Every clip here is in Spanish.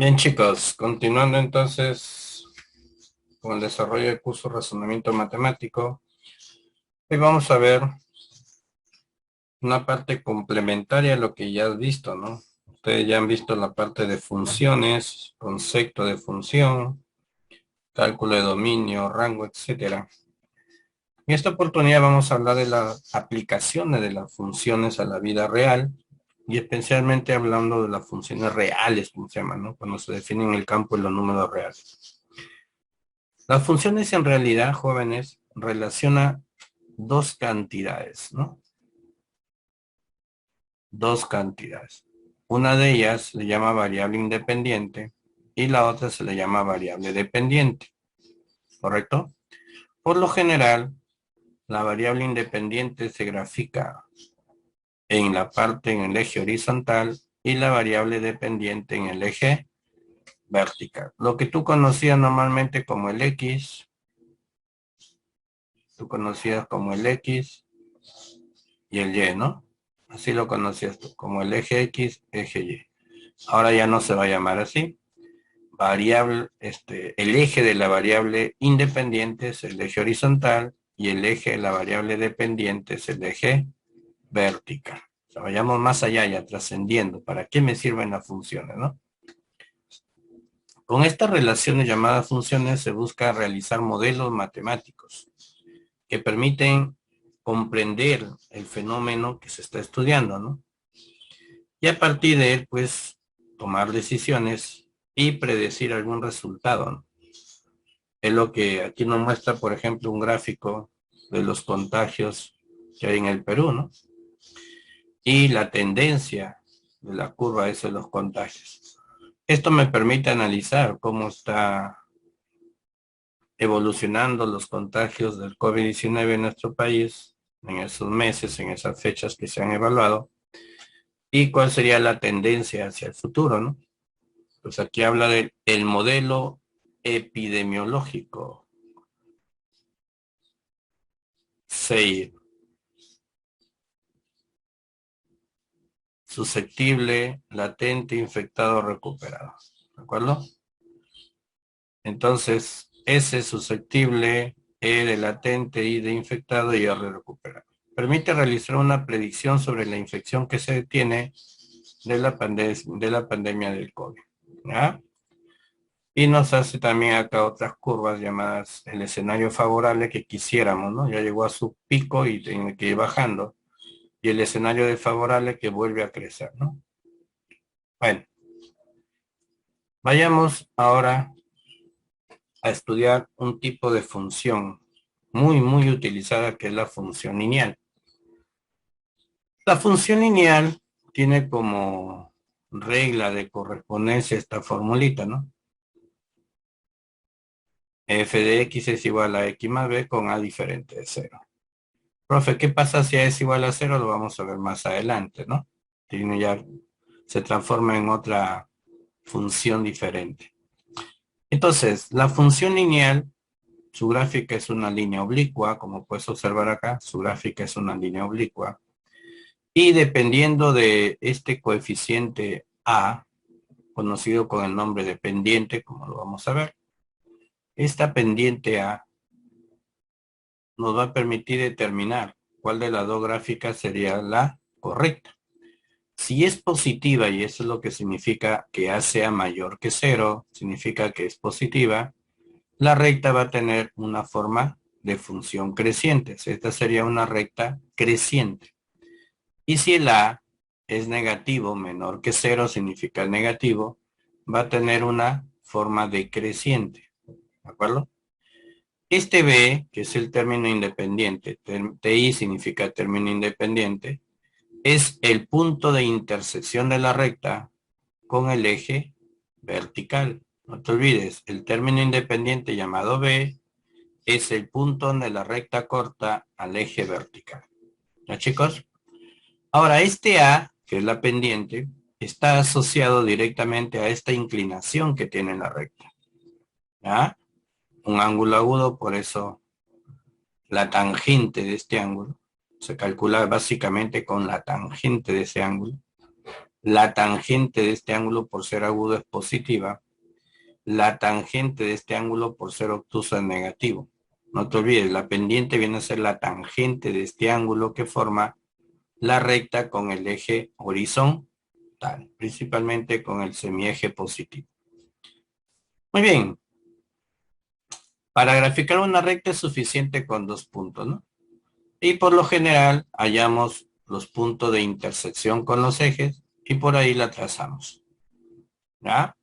Bien, chicos, continuando entonces con el desarrollo del curso de razonamiento matemático, hoy vamos a ver una parte complementaria a lo que ya has visto, ¿no? Ustedes ya han visto la parte de funciones, concepto de función, cálculo de dominio, rango, etcétera. En esta oportunidad vamos a hablar de las aplicaciones de las funciones a la vida real y especialmente hablando de las funciones reales, como se llaman, ¿no? Cuando se definen el campo de los números reales. Las funciones en realidad, jóvenes, relaciona dos cantidades, ¿no? Dos cantidades. Una de ellas se le llama variable independiente y la otra se le llama variable dependiente, ¿correcto? Por lo general, la variable independiente se grafica en la parte en el eje horizontal y la variable dependiente en el eje vertical. Lo que tú conocías normalmente como el X, tú conocías como el X y el Y, ¿no? Así lo conocías tú, como el eje X, eje Y. Ahora ya no se va a llamar así. Variable, el eje de la variable independiente es el eje horizontal y el eje de la variable dependiente es el eje vertical. O sea, vayamos más allá, ya trascendiendo. ¿Para qué me sirven las funciones, no? Con estas relaciones llamadas funciones se busca realizar modelos matemáticos que permiten comprender el fenómeno que se está estudiando, ¿no? Y a partir de él, pues, tomar decisiones y predecir algún resultado, ¿no? Es lo que aquí nos muestra, por ejemplo, un gráfico de los contagios que hay en el Perú, ¿no? Y la tendencia de la curva es de los contagios. Esto me permite analizar cómo está evolucionando los contagios del COVID-19 en nuestro país en esos meses, en esas fechas que se han evaluado, y cuál sería la tendencia hacia el futuro, ¿no? Pues aquí habla del el modelo epidemiológico, SEIR, susceptible, latente, infectado, recuperado. ¿De acuerdo? Entonces, S es susceptible, E de latente, I de infectado y R de recuperado. Permite realizar una predicción sobre la infección que se tiene de la pandemia del COVID. ¿Ya? Y nos hace también acá otras curvas llamadas el escenario favorable que quisiéramos, ¿no? Ya llegó a su pico y tiene que ir bajando. Y el escenario desfavorable que vuelve a crecer, ¿no? Bueno, vayamos ahora a estudiar un tipo de función muy utilizada que es la función lineal. La función lineal tiene como regla de correspondencia esta formulita, ¿no? F de X es igual a X más B con A diferente de cero. Profe, ¿qué pasa si A es igual a cero? Lo vamos a ver más adelante, ¿no? Tiene ya, se transforma en otra función diferente. Entonces, la función lineal, su gráfica es una línea oblicua, como puedes observar acá, su gráfica es una línea oblicua. Y dependiendo de este coeficiente A, conocido con el nombre de pendiente, como lo vamos a ver, esta pendiente A nos va a permitir determinar cuál de las dos gráficas sería la correcta. Si es positiva, y eso es lo que significa que A sea mayor que cero, significa que es positiva, la recta va a tener una forma de función creciente. Esta sería una recta creciente. Y si el A es negativo, menor que cero, significa negativo, va a tener una forma decreciente. ¿De acuerdo? Este B, que es el término independiente, TI significa término independiente, es el punto de intersección de la recta con el eje vertical. No te olvides, el término independiente llamado B es el punto donde la recta corta al eje vertical. ¿Ya, chicos? Ahora, este A, que es la pendiente, está asociado directamente a esta inclinación que tiene la recta. ¿Ya? Un ángulo agudo, por eso la tangente de este ángulo se calcula básicamente con la tangente de ese ángulo. La tangente de este ángulo por ser agudo es positiva. La tangente de este ángulo por ser obtuso es negativo. No te olvides, la pendiente viene a ser la tangente de este ángulo que forma la recta con el eje horizontal, principalmente con el semieje positivo. Muy bien. Para graficar una recta es suficiente con 2 puntos, ¿no? Y por lo general hallamos los puntos de intersección con los ejes y por ahí la trazamos. ¿Ya?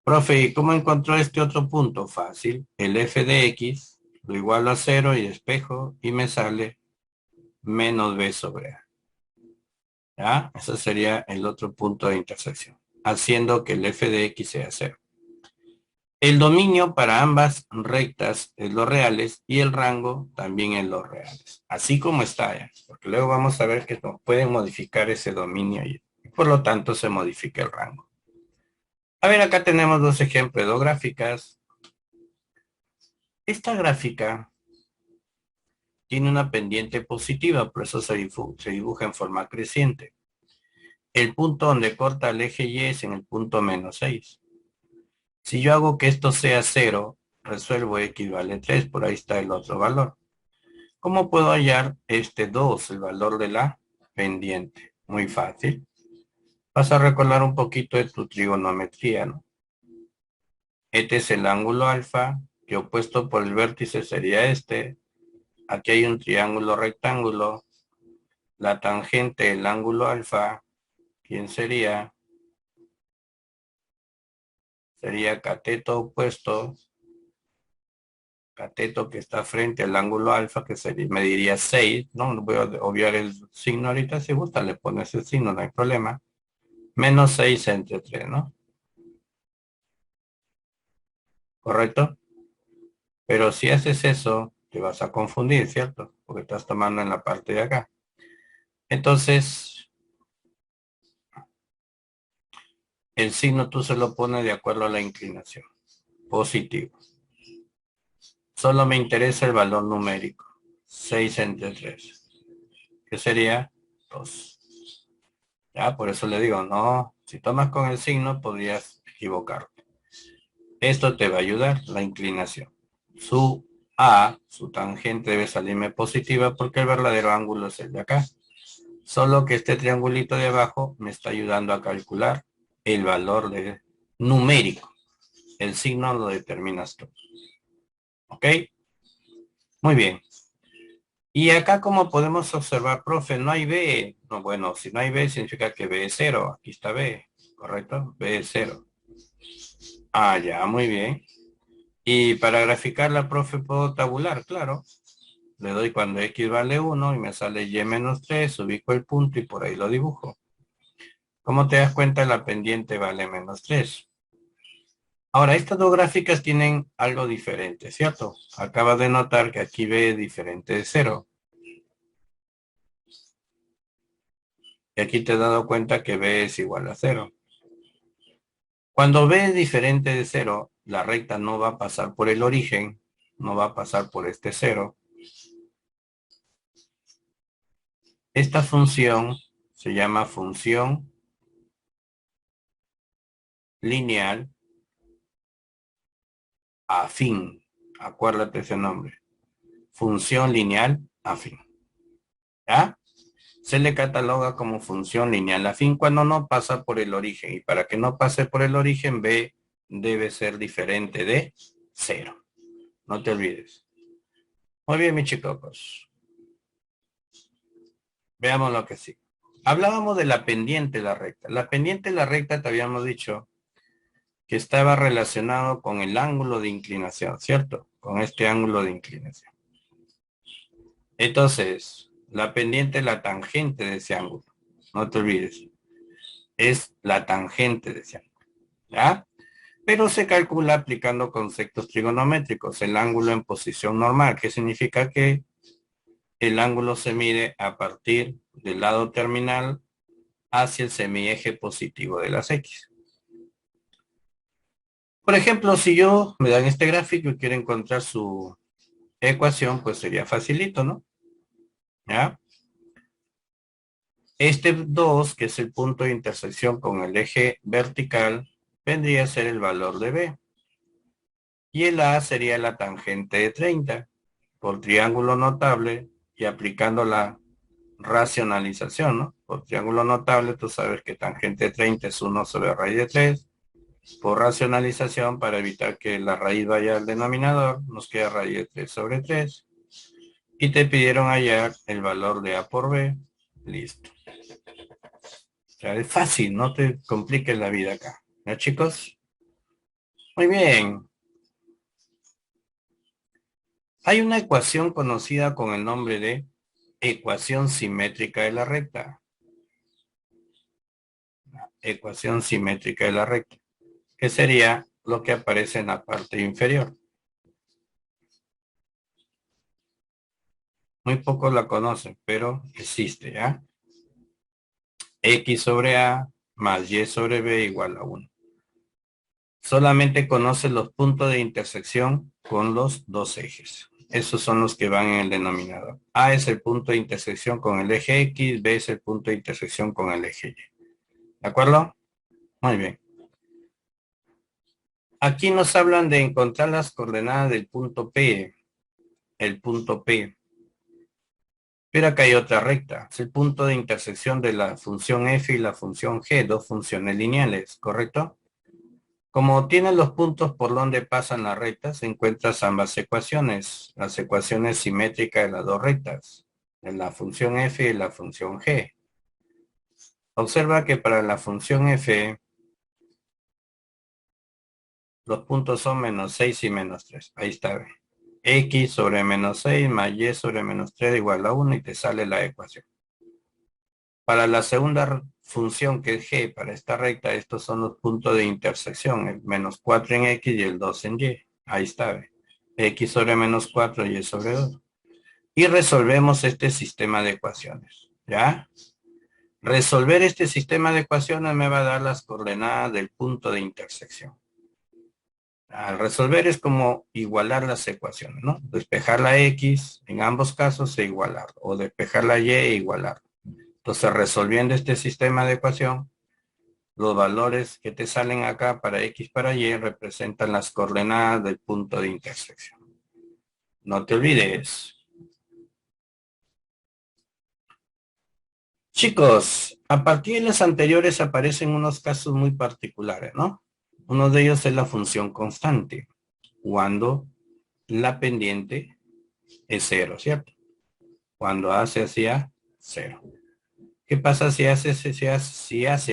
Profe, ¿y cómo encontró este otro punto? Fácil. El f de x lo igualo a 0 y despejo y me sale menos b sobre a. ¿Ya? Ese sería el otro punto de intersección, haciendo que el f de x sea 0. El dominio para ambas rectas es los reales y el rango también es los reales. Así como está ya, porque luego vamos a ver que no pueden modificar ese dominio y por lo tanto se modifica el rango. A ver, acá tenemos dos ejemplos, dos gráficas. Esta gráfica tiene una pendiente positiva, por eso se dibuja en forma creciente. El punto donde corta el eje Y es en el punto menos 6. Si yo hago que esto sea 0, resuelvo X vale 3, por ahí está el otro valor. ¿Cómo puedo hallar este 2, el valor de la pendiente? Muy fácil. Vas a recordar un poquito de tu trigonometría, ¿no? Este es el ángulo alfa, que opuesto por el vértice sería este. Aquí hay un triángulo rectángulo. La tangente del ángulo alfa, ¿quién sería? Sería cateto opuesto, cateto que está frente al ángulo alfa, que sería, mediría 6, ¿no? Voy a obviar el signo ahorita, si gusta, le pones el signo, no hay problema. Menos 6 entre 3, ¿no? ¿Correcto? Pero si haces eso, te vas a confundir, ¿cierto? Porque estás tomando en la parte de acá. Entonces, el signo tú se lo pones de acuerdo a la inclinación. Positivo. Solo me interesa el valor numérico. 6 entre 3. ¿Qué sería? 2. Ya, por eso le digo, no, si tomas con el signo podrías equivocarte. Esto te va a ayudar, la inclinación. Su A, su tangente debe salirme positiva porque el verdadero ángulo es el de acá. Solo que este triangulito de abajo me está ayudando a calcular el valor de numérico. El signo lo determinas tú. ¿Ok? Muy bien. Y acá como podemos observar, profe, no hay B. No, bueno, si no hay B significa que B es 0. Aquí está B, ¿correcto? B es 0. Ah, ya, muy bien. Y para graficarla, profe, puedo tabular, claro. Le doy cuando X vale 1 y me sale Y menos 3, ubico el punto y por ahí lo dibujo. Como te das cuenta, la pendiente vale menos 3. Ahora, estas dos gráficas tienen algo diferente, ¿cierto? Acabas de notar que aquí B es diferente de 0. Y aquí te has dado cuenta que B es igual a 0. Cuando B es diferente de 0, la recta no va a pasar por el origen, no va a pasar por este 0. Esta función se llama función lineal afín. Acuérdate ese nombre. Función lineal afín. ¿Ya? Se le cataloga como función lineal afín cuando no pasa por el origen. Y para que no pase por el origen, B debe ser diferente de 0. No te olvides. Muy bien, mis chicos. Veamos lo que sí. Hablábamos de la pendiente de la recta. La pendiente de la recta te habíamos dicho que estaba relacionado con el ángulo de inclinación, ¿cierto? Con este ángulo de inclinación. Entonces, la pendiente es la tangente de ese ángulo. No te olvides. Es la tangente de ese ángulo. ¿Ya? Pero se calcula aplicando conceptos trigonométricos. El ángulo en posición normal, que significa que el ángulo se mide a partir del lado terminal hacia el semieje positivo de las X. Por ejemplo, si yo me dan este gráfico y quiero encontrar su ecuación, pues sería facilito, ¿no? ¿Ya? Este 2, que es el punto de intersección con el eje vertical, vendría a ser el valor de B. Y el A sería la tangente de 30. Por triángulo notable y aplicando la racionalización, ¿no? Por triángulo notable, tú sabes que tangente de 30 es 1 sobre raíz de 3. Por racionalización, para evitar que la raíz vaya al denominador, nos queda raíz de 3 sobre 3. Y te pidieron hallar el valor de A por B. Listo. O sea, es fácil, no te compliques la vida acá. ¿Ya, chicos? Muy bien. Hay una ecuación conocida con el nombre de ecuación simétrica de la recta. Ecuación simétrica de la recta, que sería lo que aparece en la parte inferior. Muy pocos la conocen, pero existe, ¿ya? X sobre A más Y sobre B igual a 1. Solamente conoce los puntos de intersección con los dos ejes. Esos son los que van en el denominador. A es el punto de intersección con el eje X, B es el punto de intersección con el eje Y. ¿De acuerdo? Muy bien. Aquí nos hablan de encontrar las coordenadas del punto P. El punto P. Pero acá hay otra recta. Es el punto de intersección de la función f y la función g, dos funciones lineales, ¿correcto? Como tienen los puntos por donde pasan las rectas, encuentras ambas ecuaciones, las ecuaciones simétricas de las dos rectas, de la función f y la función g. Observa que para la función f, los puntos son menos 6 y menos 3. Ahí está. X sobre menos 6 más y sobre menos 3 igual a 1 y te sale la ecuación. Para la segunda función que es g, para esta recta, estos son los puntos de intersección, el menos 4 en x y el 2 en y. Ahí está, x sobre menos 4 y y sobre 2. Y resolvemos este sistema de ecuaciones, ¿ya? Resolver este sistema de ecuaciones me va a dar las coordenadas del punto de intersección. Al resolver es como igualar las ecuaciones, ¿no? Despejar la x, en ambos casos, e igualar. O despejar la y e igualar. Entonces, resolviendo este sistema de ecuación, los valores que te salen acá para x para y representan las coordenadas del punto de intersección. No te olvides. Chicos, a partir de las anteriores aparecen unos casos muy particulares, ¿no? Uno de ellos es la función constante, cuando la pendiente es cero, ¿cierto? Cuando A se hacía cero. ¿Qué pasa si A se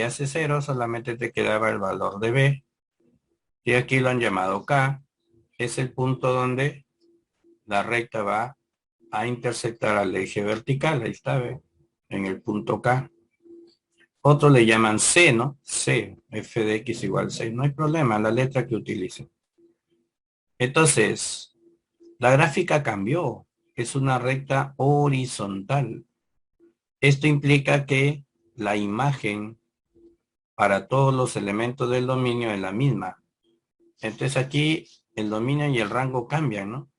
hace cero? Solamente te quedaba el valor de B. Y aquí lo han llamado K. Es el punto donde la recta va a intersectar al eje vertical. Ahí está, ¿ve? En el punto K. Otro le llaman C, ¿no? C, f de x igual 6. No hay problema, la letra que utilicen. Entonces, la gráfica cambió. Es una recta horizontal. Esto implica que la imagen para todos los elementos del dominio es la misma. Entonces aquí el dominio y el rango cambian, ¿no?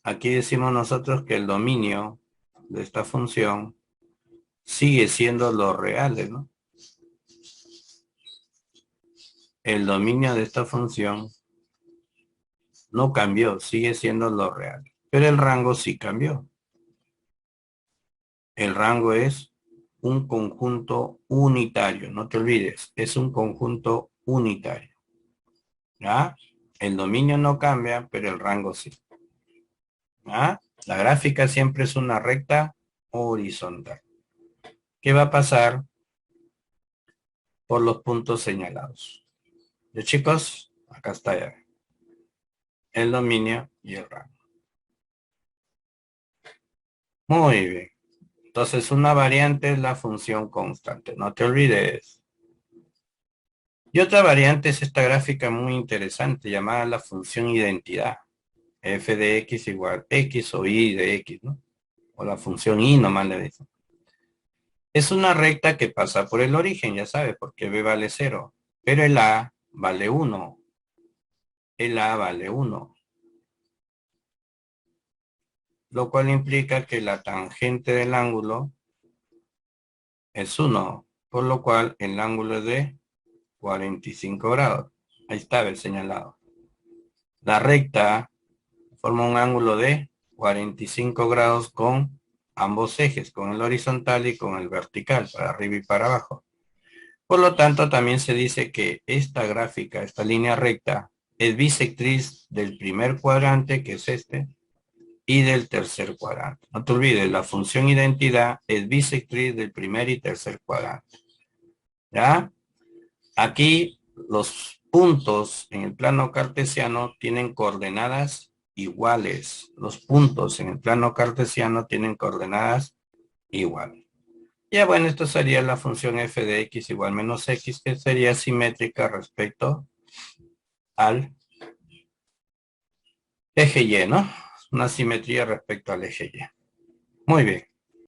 Aquí decimos nosotros que el dominio de esta función sigue siendo los reales, ¿no? El dominio de esta función no cambió, sigue siendo lo real. Pero el rango sí cambió. El rango es un conjunto unitario, no te olvides, es un conjunto unitario. ¿Ya? El dominio no cambia, pero el rango sí. ¿Ya? La gráfica siempre es una recta horizontal. ¿Qué va a pasar por los puntos señalados? ¿Ya, chicos? Acá está ya. El dominio y el rango. Muy bien. Entonces, una variante es la función constante. No te olvides. Y otra variante es esta gráfica muy interesante llamada la función identidad. F de x igual x o y de x, ¿no? O la función y nomás le dicen. Es una recta que pasa por el origen, ya sabes, porque b vale 0. Pero el a vale 1. El a vale 1. Lo cual implica que la tangente del ángulo es 1, por lo cual el ángulo es de 45 grados. Ahí está el señalado. La recta forma un ángulo de 45 grados con ambos ejes, con el horizontal y con el vertical, para arriba y para abajo. Por lo tanto, también se dice que esta gráfica, esta línea recta, es bisectriz del primer cuadrante, que es este, y del tercer cuadrante. No te olvides, la función identidad es bisectriz del primer y tercer cuadrante. ¿Ya? Aquí los puntos en el plano cartesiano tienen coordenadas iguales. Los puntos en el plano cartesiano tienen coordenadas iguales. Ya bueno, esto sería la función f de x igual menos x, que sería simétrica respecto al eje y, ¿no? Una simetría respecto al eje y. Muy bien.